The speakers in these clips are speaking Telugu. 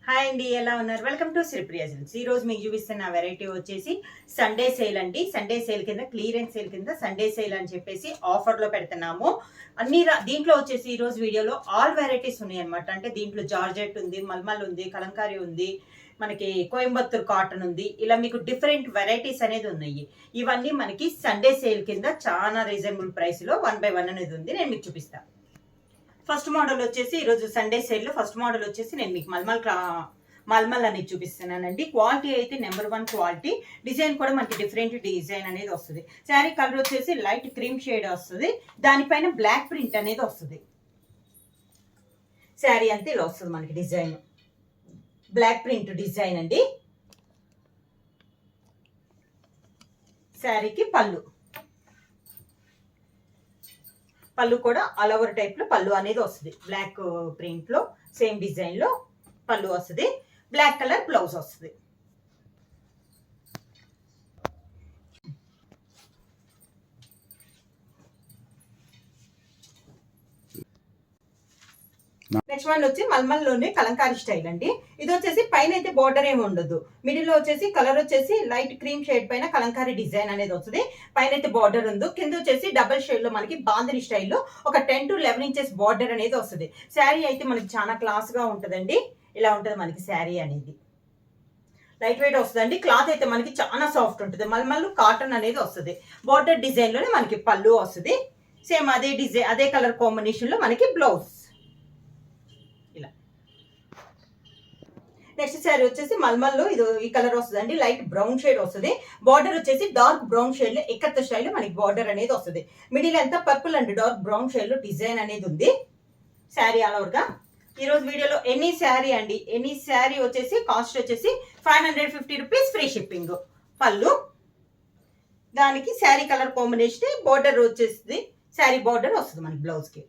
హాయ్ అండి, ఎలా ఉన్నారు? Welcome to Sripriya silks. ఈ రోజు మీకు చూపిస్తున్న వెరైటీ వచ్చేసి సండే సేల్ అండి. సండే సేల్ కింద, క్లియరెన్స్ సేల్ కింద సండే సేల్ అని చెప్పేసి ఆఫర్లో పెడుతున్నాము. దీంట్లో వచ్చేసి ఈ రోజు వీడియోలో ఆల్ వెరైటీస్ ఉన్నాయి అనమాట. అంటే దీంట్లో జార్జెట్ ఉంది, మల్మల్ ఉంది, కలంకారీ ఉంది, మనకి కోయంబత్తూర్ కాటన్ ఉంది. ఇలా మీకు డిఫరెంట్ వెరైటీస్ అనేది ఉన్నాయి. ఇవన్నీ మనకి సండే సేల్ కింద చాలా రీజనబుల్ ప్రైస్లో 1/1 అనేది ఉంది. నేను మీకు చూపిస్తాను. ఫస్ట్ మోడల్ వచ్చేసి ఈరోజు సండే సేల్లో ఫస్ట్ మోడల్ వచ్చేసి నేను మీకు మల్మల్ అనేది చూపిస్తున్నానండి. క్వాలిటీ అయితే నెంబర్ 1 క్వాలిటీ. డిజైన్ కూడా మనకి డిఫరెంట్ డిజైన్ అనేది వస్తుంది. శారీ కలర్ వచ్చేసి లైట్ క్రీమ్ షేడ్ వస్తుంది. దానిపైన బ్లాక్ ప్రింట్ అనేది వస్తుంది. శారీ అంతే ఇలా వస్తుంది మనకి డిజైన్. బ్లాక్ ప్రింట్ డిజైన్ అండి. శారీకి పళ్ళు కూడా ఆల్ ఓవర్ టైప్ లో పళ్ళు అనేది వస్తుంది. బ్లాక్ ప్రింట్ లో సేమ్ డిజైన్ లో పళ్ళు వస్తుంది. బ్లాక్ కలర్ బ్లౌజ్ వస్తుంది. నెక్స్ట్ వన్ వచ్చి మల్మల్లోనే కలంకారీ స్టైల్ అండి. ఇది వచ్చేసి పైన అయితే బార్డర్ ఏమి ఉండదు. మిడిల్ లో వచ్చేసి కలర్ వచ్చేసి లైట్ క్రీమ్ షేడ్ పైన కలంకారీ డిజైన్ అనేది వస్తుంది. పైన అయితే బార్డర్ ఉంది. కింద వచ్చేసి డబల్ షేడ్ లో మనకి బాందిని స్టైల్లో ఒక 10 to 11 ఇంచెస్ బార్డర్ అనేది వస్తుంది. శారీ అయితే మనకి చాలా క్లాస్ గా ఉంటుందండి. ఇలా ఉంటుంది మనకి శారీ అనేది. లైట్ వెయిట్ వస్తుందండి. క్లాత్ అయితే మనకి చాలా సాఫ్ట్ ఉంటుంది. మల్మల్ కాటన్ అనేది వస్తుంది. బార్డర్ డిజైన్ లోనే మనకి పళ్ళు వస్తుంది. సేమ్ అదే డిజైన్, అదే కలర్ కాంబినేషన్ లో మనకి బ్లౌజ్. నెక్స్ట్ శారీ వచ్చేసి మల్మల్లో ఇది ఈ కలర్ వస్తుందండి. లైట్ బ్రౌన్ షేడ్ వస్తుంది. బార్డర్ వచ్చేసి డార్క్ బ్రౌన్ షేడ్ లో ఎక్కత్త స్టైల్ లో మనకి బార్డర్ అనేది వస్తుంది. మిడిల్ అంతా purple and dark brown shade లో డిజైన్ అనేది ఉంది. శారీ ఆల్ ఓవర్ గా ఈ రోజు వీడియోలో ఎనీ శారీ వచ్చేసి కాస్ట్ వచ్చేసి 550 రూపీస్, ఫ్రీ షిప్పింగ్. పళ్ళు దానికి శారీ కలర్ కాంబినేషన్ బార్డర్ వచ్చేసి శారీ బార్డర్ వస్తుంది మనకి బ్లౌజ్ కి.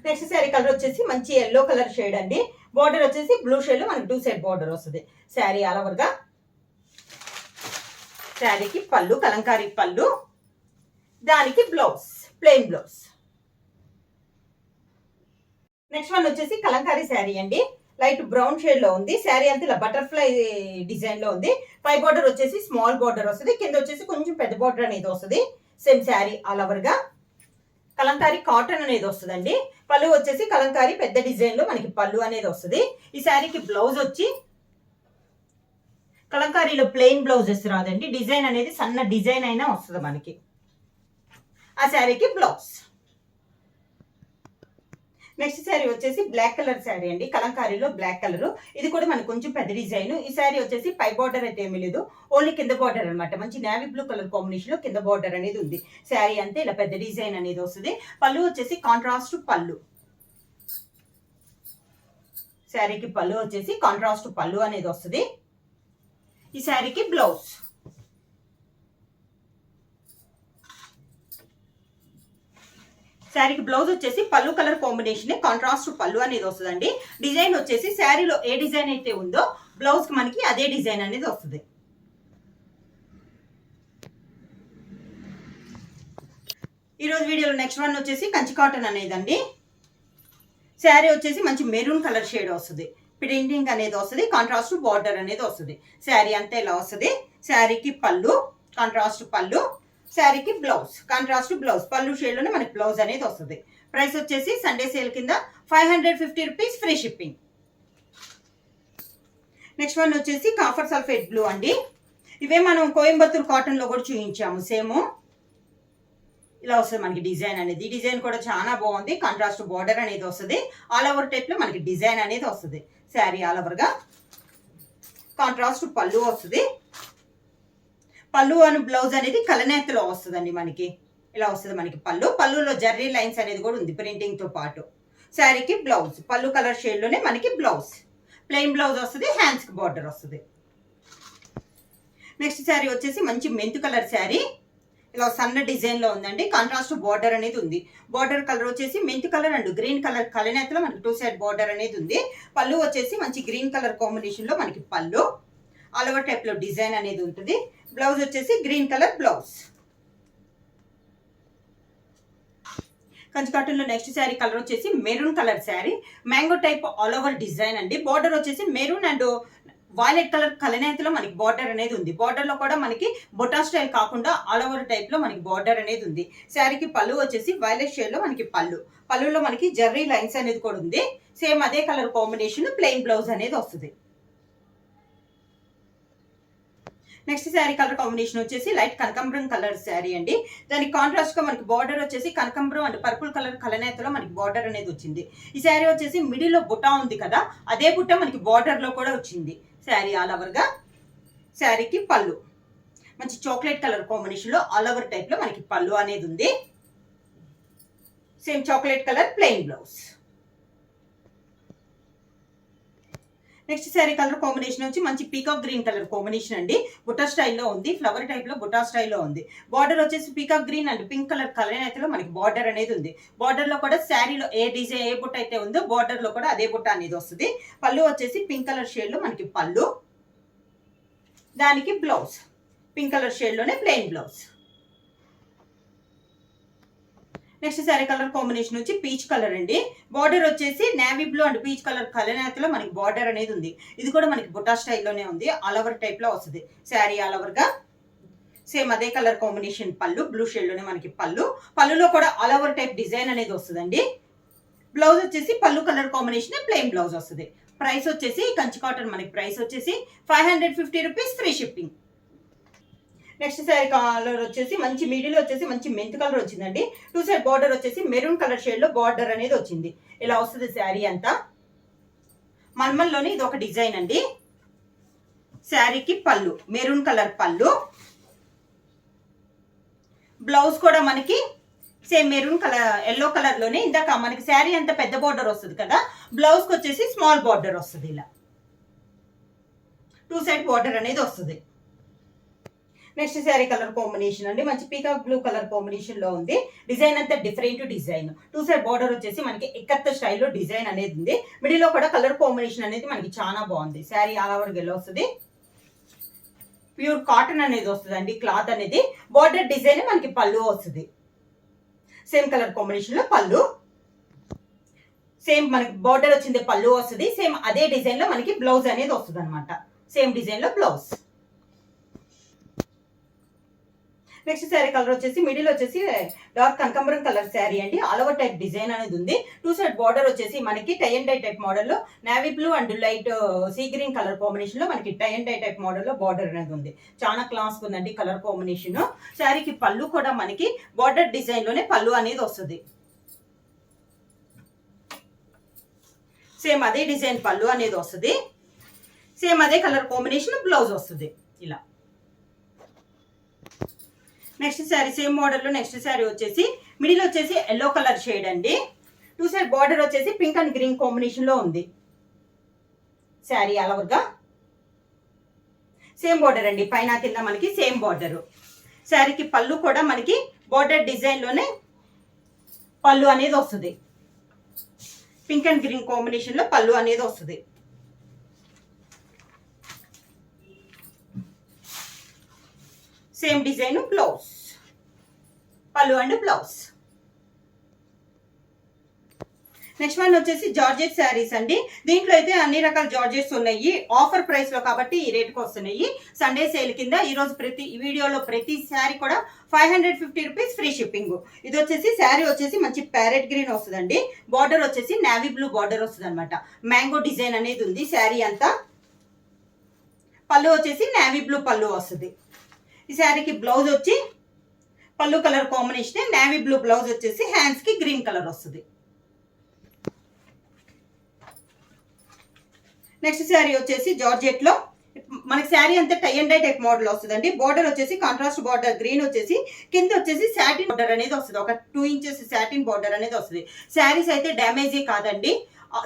నెక్స్ట్ శారీ కలర్ వచ్చేసి మంచి ఎల్లో కలర్ షేడ్ అండి. బార్డర్ వచ్చేసి బ్లూ షేడ్ లో మనకి 2 సైడ్ బార్డర్ వస్తుంది. శారీ ఆల్ ఓవర్ గా. శారీకి పళ్ళు కలంకారీ పళ్ళు, దానికి blouse plain blouse. Next one వచ్చేసి కలంకారీ శారీ అండి. లైట్ బ్రౌన్ షేడ్ లో ఉంది. శారీ అంతా ఇలా బటర్ఫ్లై డిజైన్ లో ఉంది. పై బార్డర్ వచ్చేసి స్మాల్ బార్డర్ వస్తుంది. కింద వచ్చేసి కొంచెం పెద్ద బార్డర్ అనేది వస్తుంది. సేమ్ శారీ ఆల్ ఓవర్ గా. కలంకారీ కాటన్ అనేది వస్తుందండి. పళ్ళు వచ్చేసి కలంకారీ పెద్ద డిజైన్ లో మనకి పళ్ళు అనేది వస్తుంది. ఈ శారీకి బ్లౌజ్ వచ్చి కలంకారీలో ప్లెయిన్ బ్లౌజెస్ రాదండి. డిజైన్ అనేది సన్న డిజైన్ అయినా వస్తుంది మనకి. ఆ శారీకి బ్లౌజ్. నెక్స్ట్ శారీ వచ్చేసి బ్లాక్ కలర్ శారీ అండి. కలంకారీలో బ్లాక్ కలర్. ఇది కూడా మనకు కొంచెం పెద్ద డిజైన్. ఈ శారీ వచ్చేసి పై బార్డర్ అయితే ఏమీ లేదు, ఓన్లీ కింద బార్డర్ అనమాట. మంచి నేవీ బ్లూ కలర్ కాంబినేషన్ లో కింద బార్డర్ అనేది ఉంది. శారీ అంతే ఇలా పెద్ద డిజైన్ అనేది వస్తుంది. పళ్ళు వచ్చేసి కాంట్రాస్ట్ పళ్ళు. శారీకి పళ్ళు వచ్చేసి కాంట్రాస్ట్ పళ్ళు అనేది వస్తుంది. ఈ శారీకి బ్లౌజ్. శారీకి బ్లౌజ్ వచ్చేసి పళ్ళు కలర్ కాంబినేషన్ కాంట్రాస్ట్ పళ్ళు అనేది వస్తుందండి. డిజైన్ వచ్చేసి శారీలో ఏ డిజైన్ అయితే ఉందో బ్లౌజ్ కి మనకి అదే డిజైన్ అనేది వస్తుంది. ఈరోజు వీడియోలో నెక్స్ట్ వన్ వచ్చేసి కంచి కాటన్ అనేదండి. శారీ వచ్చేసి మంచి మెరూన్ కలర్ షేడ్ వస్తుంది. ప్రింటింగ్ అనేది వస్తుంది. కాంట్రాస్ట్ బార్డర్ అనేది వస్తుంది. శారీ అంతా ఇలా వస్తుంది. శారీకి పళ్ళు కాంట్రాస్ట్ పళ్ళు, శారీకి బ్లౌజ్ కాంట్రాస్ట్ బ్లౌజ్. పళ్ళు షేడ్ లోనే మనకి బ్లౌజ్ అనేది వస్తుంది. ప్రైస్ వచ్చేసి సండే సేల్ కింద 550 rupees, free shipping. Next one వచ్చేసి కాఫర్ సల్ఫేట్ బ్లూ అండి. ఇవే మనం కోయంబత్తూర్ కాటన్ లో కూడా చూపించాము. సేమ్ ఇలా వస్తుంది మనకి డిజైన్ అనేది. డిజైన్ కూడా చాలా బాగుంది. కాంట్రాస్ట్ బార్డర్ అనేది వస్తుంది. ఆల్ ఓవర్ టైప్ లో మనకి డిజైన్ అనేది వస్తుంది. శారీ ఆల్ ఓవర్ గా. కాంట్రాస్ట్ పళ్ళు వస్తుంది. పళ్ళు అని బ్లౌజ్ అనేది కలనేతలో వస్తుందండి మనకి. ఇలా వస్తుంది మనకి పళ్ళు. పళ్ళులో జర్రీ లైన్స్ అనేది కూడా ఉంది ప్రింటింగ్ తో పాటు. శారీకి బ్లౌజ్ పళ్ళు కలర్ షేడ్ లోనే మనకి బ్లౌజ్. ప్లెయిన్ బ్లౌజ్ వస్తుంది. హ్యాండ్స్ కి బార్డర్ వస్తుంది. నెక్స్ట్ శారీ వచ్చేసి మంచి మెంతు కలర్ శారీ. ఇలా సన్న డిజైన్ లో ఉందండి. కాంట్రాస్ట్ బార్డర్ అనేది ఉంది. బార్డర్ కలర్ వచ్చేసి మెంతు కలర్ అండ్ గ్రీన్ కలర్ కలనేతలో మనకి 2 సైడ్ బార్డర్ అనేది ఉంది. పళ్ళు వచ్చేసి మంచి గ్రీన్ కలర్ కాంబినేషన్ లో మనకి పళ్ళు. ఆల్ ఓవర్ టైప్ లో డిజైన్ అనేది ఉంటుంది. బ్లౌజ్ వచ్చేసి green colour blouse. Kanchi cotton లో నెక్స్ట్ శారీ కలర్ వచ్చేసి maroon colour sari, mango type all over design అండి. బార్డర్ వచ్చేసి మెరూన్ అండ్ వైలెట్ కలర్ కలనేతలో మనకి బార్డర్ అనేది ఉంది. బార్డర్ లో కూడా మనకి బొటా స్టైల్ కాకుండా ఆల్ ఓవర్ టైప్ లో మనకి బార్డర్ అనేది ఉంది. శారీకి పళ్ళు వచ్చేసి వైలెట్ షేడ్ లో మనకి పళ్ళులో మనకి జర్రీ లైన్స్ అనేది కూడా ఉంది. సేమ్ అదే కలర్ కాంబినేషన్ ప్లెయిన్ బ్లౌజ్ అనేది వస్తుంది. నెక్స్ట్ శారీ కలర్ కాంబినేషన్ వచ్చేసి లైట్ కనకాంబరం కలర్ శారీ అండి. దానికి కాంట్రాస్ట్ గా మనకి బార్డర్ వచ్చేసి కనకాంబరం అండ్ పర్పుల్ కలర్ కలనేతలో మనకి బార్డర్ అనేది వచ్చింది. ఈ శారీ వచ్చేసి మిడిల్ లో బుట్ట ఉంది కదా, అదే బుట్ట మనకి బార్డర్ లో కూడా వచ్చింది. శారీ ఆల్ ఓవర్ గా, శారీకి పళ్ళు మంచి చాక్లెట్ కలర్ కాంబినేషన్ లో ఆల్ ఓవర్ టైప్ లో మనకి పళ్ళు అనేది ఉంది. Same chocolate colour plain blouse. Next sari colour combination వచ్చి మంచి పీకాక్ గ్రీన్ కలర్ కాంబినేషన్ అండి. బుట్టా స్టైల్లో ఉంది, ఫ్లవర్ టైప్ లో బుట్టా స్టైల్లో ఉంది. బార్డర్ వచ్చేసి peacock green and pink colour కలనేతలో మనకి బార్డర్ అనేది ఉంది. బార్డర్ లో కూడా శారీలో ఏ డిజైన్ ఏ బుట్ట అయితే ఉందో బార్డర్ లో కూడా అదే బుట్ట అనేది వస్తుంది. పళ్ళు వచ్చేసి పింక్ కలర్ షేడ్ లో మనకి పళ్ళు, దానికి బ్లౌజ్ పింక్ కలర్ షేడ్ లోనే plain blouse. Next sari colour combination వచ్చి పీచ్ కలర్ అండి. బార్డర్ వచ్చేసి navy blue and peach colour కలనేతలో మనకి బార్డర్ అనేది ఉంది. ఇది కూడా మనకి బుట్టా స్టైల్లోనే ఉంది, ఆల్ ఓవర్ టైప్ లో వస్తుంది. శారీ ఆల్ ఓవర్ గా సేమ్ అదే కలర్ కాంబినేషన్ పళ్ళు, బ్లూ షేడ్ లోనే మనకి పళ్ళులో కూడా ఆల్ ఓవర్ టైప్ డిజైన్ అనేది వస్తుందండి. బ్లౌజ్ వచ్చేసి పళ్ళు కలర్ కాంబినేషన్ ప్లెయిన్ బ్లౌజ్ వస్తుంది. ప్రైస్ వచ్చేసి కంచి కాటన్ మనకి ప్రైస్ వచ్చేసి 550 rupees, free shipping. Next sari colour వచ్చేసి మంచి మిడిల్ వచ్చేసి మంచి మెంత్ కలర్ వచ్చిందండి. టూ సైడ్ బార్డర్ వచ్చేసి మెరూన్ కలర్ షేడ్ లో బార్డర్ అనేది వచ్చింది. ఇలా వస్తుంది శారీ అంతా. మల్మల్లోని ఇది ఒక డిజైన్ అండి. శారీకి పళ్ళు మెరూన్ కలర్ పళ్ళు, బ్లౌజ్ కూడా మనకి same maroon colour yellow colour లోనే. ఇందాక మనకి శారీ అంతా పెద్ద బార్డర్ వస్తుంది కదా, బ్లౌజ్ కి వచ్చేసి స్మాల్ బార్డర్ వస్తుంది. ఇలా టూ సైడ్ బార్డర్ అనేది వస్తుంది. నెక్స్ట్ శారీ కలర్ కాంబినేషన్ అండి మంచి పీకాక్ బ్లూ కలర్ కాంబినేషన్ లో ఉంది. డిజైన్ అంతా different design. Two side border వచ్చేసి మనకి ఎక్కత్త స్టైల్లో డిజైన్ అనేది ఉంది. మిడిల్ లో కూడా కలర్ కాంబినేషన్ అనేది మనకి చాలా బాగుంది. శారీ ఆల్ ఓవర్ గెల్లో వస్తుంది. ప్యూర్ కాటన్ అనేది వస్తుంది అండి క్లాత్ అనేది. బార్డర్ డిజైన్ మనకి పళ్ళు వస్తుంది. సేమ్ కలర్ కాంబినేషన్ లో పళ్ళు, సేమ్ మనకి బార్డర్ వచ్చింది పళ్ళు వస్తుంది. సేమ్ అదే డిజైన్ లో మనకి బ్లౌజ్ అనేది వస్తుంది అనమాట. సేమ్ డిజైన్ లో బ్లౌజ్. నెక్స్ట్ శారీ కలర్ వచ్చేసి మిడిల్ వచ్చేసి డార్క్ కనకాంబరం కలర్ శారీ అండి. ఆల్ ఓవర్ టైప్ డిజైన్ అనేది ఉంది. టూ సైడ్ బార్డర్ వచ్చేసి మనకి tie and dye type model లో navy blue and light sea green colour combination లో మనకి tie and dye type model లో బార్డర్ అనేది ఉంది. చాలా క్లాస్ ఉందండి కలర్ కాంబినేషన్. శారీకి పళ్ళు కూడా మనకి బార్డర్ డిజైన్ లోనే పళ్ళు అనేది వస్తుంది. సేమ్ అదే డిజైన్ పళ్ళు అనేది వస్తుంది. సేమ్ అదే కలర్ కాంబినేషన్ బ్లౌజ్ వస్తుంది. ఇలా నెక్స్ట్ శారీ సేమ్ మోడల్ లో నెక్స్ట్ శారీ వచ్చేసి మిడిల్ వచ్చేసి ఎల్లో కలర్ షేడ్ అండి. టూ సైడ్ బార్డర్ వచ్చేసి పింక్ అండ్ గ్రీన్ కాంబినేషన్ లో ఉంది. శారీ ఆల్ ఓవర్ గా సేమ్ బార్డర్ అండి, పైన కింద మనకి సేమ్ బార్డర్. శారీకి పళ్ళు కూడా మనకి బార్డర్ డిజైన్ లోనే పళ్ళు అనేది వస్తుంది. పింక్ అండ్ గ్రీన్ కాంబినేషన్ లో పళ్ళు అనేది వస్తుంది. సేమ్ డిజైన్ బ్లౌజ్, పళ్ళు అండ్ బ్లౌజ్. నెక్స్ట్ వన్ వచ్చేసి జార్జెట్ శారీస్ అండి. దీంట్లో అయితే అన్ని రకాల జార్జెట్స్ ఉన్నాయి. ఆఫర్ ప్రైస్ లో కాబట్టి ఈ రేట్కి వస్తున్నాయి. సండే సేల్ కింద ఈ రోజు ప్రతి వీడియోలో ప్రతి శారీ కూడా 550 రూపీస్, ఫ్రీ షిప్పింగ్. ఇది వచ్చేసి శారీ వచ్చేసి మంచి ప్యారెట్ గ్రీన్ వస్తుందండి. బార్డర్ వచ్చేసి నేవీ బ్లూ బార్డర్ వస్తుంది అనమాట. మ్యాంగో డిజైన్ అనేది ఉంది శారీ అంతా. పళ్ళు వచ్చేసి నేవీ బ్లూ పళ్ళు వస్తుంది. ఈ శారీకి బ్లౌజ్ వచ్చి పళ్ళు colour combination navy blue blouse వచ్చేసి హ్యాండ్స్ కి గ్రీన్ కలర్ వస్తుంది. నెక్స్ట్ శారీ వచ్చేసి జార్జెట్ లో మనకి శారీ అంతా tie and dye type model వస్తుందండి. బార్డర్ వచ్చేసి కాంట్రాస్ట్ బార్డర్ గ్రీన్ వచ్చేసి కింద వచ్చేసి సాటిన్ బార్డర్ అనేది వస్తుంది. ఒక 2 ఇంచెస్ సాటిన్ బార్డర్ అనేది వస్తుంది. శారీస్ అయితే డ్యామేజీ కాదండి.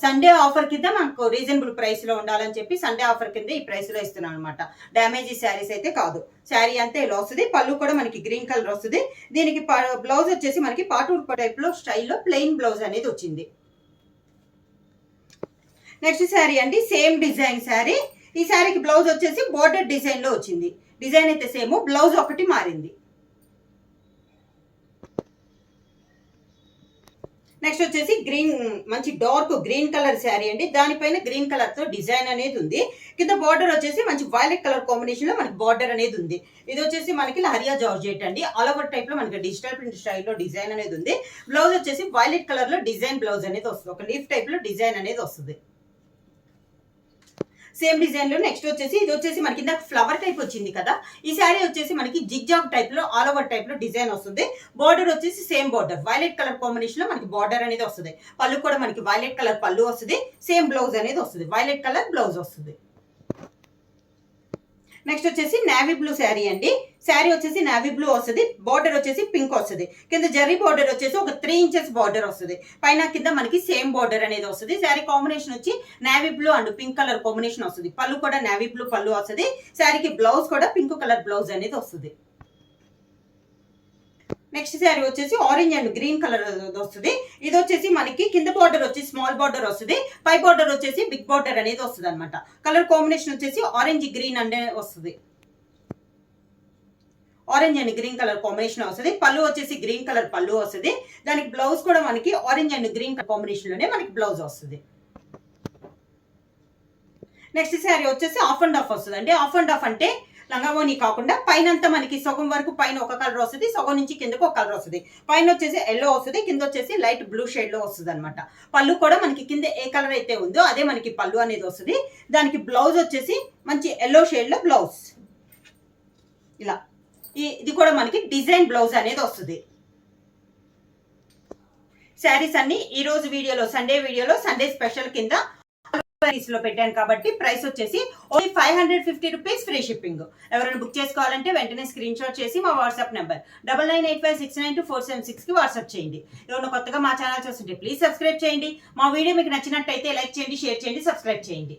సండే ఆఫర్ కింద మనకు రీజనబుల్ ప్రైస్ లో ఉండాలని చెప్పి సండే ఆఫర్ కింద ఈ ప్రైస్ లో ఇస్తున్నాను అనమాట. డ్యామేజీ శారీస్ అయితే కాదు. శారీ అంతా ఇలా వస్తుంది. పళ్ళు కూడా మనకి గ్రీన్ కలర్ వస్తుంది. దీనికి బ్లౌజ్ వచ్చేసి మనకి పాటూర్ టైప్ లో స్టైల్లో ప్లెయిన్ బ్లౌజ్ అనేది వచ్చింది. నెక్స్ట్ శారీ అండి సేమ్ డిజైన్ శారీ. ఈ శారీకి బ్లౌజ్ వచ్చేసి బోర్డర్ డిజైన్ లో వచ్చింది. డిజైన్ అయితే సేమ్, బ్లౌజ్ ఒకటి మారింది. నెక్స్ట్ వచ్చేసి గ్రీన్, మంచి డార్క్ గ్రీన్ కలర్ శారీ అండి. దానిపైన గ్రీన్ కలర్ తో డిజైన్ అనేది ఉంది. కింద బార్డర్ వచ్చేసి మంచి వైలెట్ కలర్ కాంబినేషన్ లో మనకి బార్డర్ అనేది ఉంది. ఇది వచ్చేసి మనకి లహరియా జార్జెట్ అండి. ఆల్ ఓవర్ టైప్ లో మనకి డిజిటల్ ప్రింట్ స్టైల్లో డిజైన్ అనేది ఉంది. బ్లౌజ్ వచ్చేసి వైలెట్ కలర్ లో డిజైన్ బ్లౌజ్ అనేది వస్తుంది. ఒక లీఫ్ టైప్ లో డిజైన్ అనేది వస్తుంది. సేమ్ డిజైన్ లో నెక్స్ట్ వచ్చేసి ఇది వచ్చేసి మనకి ఇందాక ఫ్లవర్ టైప్ వచ్చింది కదా, ఈ శారీ వచ్చేసి మనకి జిగ్జాగ్ టైప్ లో ఆల్ ఓవర్ టైప్ లో డిజైన్ వస్తుంది. బార్డర్ వచ్చేసి same border violet colour combination లో మనకి బార్డర్ అనేది వస్తుంది. పళ్ళు కూడా మనకి వైలెట్ కలర్ పళ్ళు వస్తుంది. సేమ్ బ్లౌజ్ అనేది వస్తుంది. వైలెట్ కలర్ బ్లౌజ్ వస్తుంది. నెక్స్ట్ వచ్చేసి నావీ బ్లూ శారీ అండి. శారీ వచ్చేసి నావీ బ్లూ వస్తుంది. బార్డర్ వచ్చేసి పింక్ వస్తుంది. కింద జరీ బార్డర్ వచ్చేసి ఒక 3 ఇంచెస్ బార్డర్ వస్తుంది. పైన కింద మనకి సేమ్ బార్డర్ అనేది వస్తుంది. శారీ కాంబినేషన్ వచ్చి navy blue and pink colour combination వస్తుంది. పళ్ళు కూడా నావీ బ్లూ పళ్ళు వస్తుంది. శారీకి బ్లౌజ్ కూడా పింక్ కలర్ బ్లౌజ్ అనేది వస్తుంది. నెక్స్ట్ శారీ వచ్చేసి ఆరెంజ్ అండ్ గ్రీన్ కలర్ వస్తుంది. ఇది వచ్చేసి మనకి కింద బార్డర్ వచ్చి స్మాల్ బార్డర్ వస్తుంది. పై బార్డర్ వచ్చేసి బిగ్ బార్డర్ అనేది వస్తుంది అనమాట. కలర్ కాంబినేషన్ వచ్చేసి ఆరెంజ్ గ్రీన్ అంటే వస్తుంది. Orange and green colour combination వస్తుంది. పళ్ళు వచ్చేసి గ్రీన్ కలర్ పళ్ళు వస్తుంది. దానికి బ్లౌజ్ కూడా మనకి ఆరెంజ్ అండ్ గ్రీన్ కాంబినేషన్ లోనే మనకి బ్లౌజ్ వస్తుంది. నెక్స్ట్ శారీ వచ్చేసి ఆఫ్ అండ్ ఆఫ్ వస్తుంది అండి. ఆఫ్ అండ్ ఆఫ్ అంటే లంగావోని కాకుండా పైనంతా మనకి సగం వరకు పైన ఒక కలర్ వస్తుంది, సగం నుంచి కిందకు ఒక కలర్ వస్తుంది. పైన వచ్చేసి ఎల్లో వస్తుంది, కింద వచ్చేసి లైట్ బ్లూ షేడ్ లో వస్తుంది అనమాట. పళ్ళు కూడా మనకి కింద ఏ కలర్ అయితే ఉందో అదే మనకి పళ్ళు అనేది వస్తుంది. దానికి బ్లౌజ్ వచ్చేసి మంచి ఎల్లో షేడ్ లో బ్లౌజ్ ఇలా, ఇది కూడా మనకి డిజైన్ బ్లౌజ్ అనేది వస్తుంది. శారీస్ అన్ని ఈ రోజు వీడియోలో సండే సండే స్పెషల్ కింద లో పెట్టాను కాబట్టి ప్రైస్ వచ్చేసి ఓన్లీ 550 రూపీస్ ఫ్రీ షిప్పింగ్. ఎవరైనా బుక్ చేసుకోవాలంటే వెంటనే స్క్రీన్ షాట్ చేసి మా వాట్సాప్ నెంబర్ 9985692476 కి వాట్సాప్ చేయండి. ఎవరైనా కొత్తగా మా ఛానల్ చూస్తుంటే ప్లీజ్ సబ్స్క్రైబ్ చేయండి. మా వీడియో మీకు నచ్చినట్టయితే లైక్ చేయండి, షేర్ చేయండి, సబ్స్క్రైబ్ చేయండి.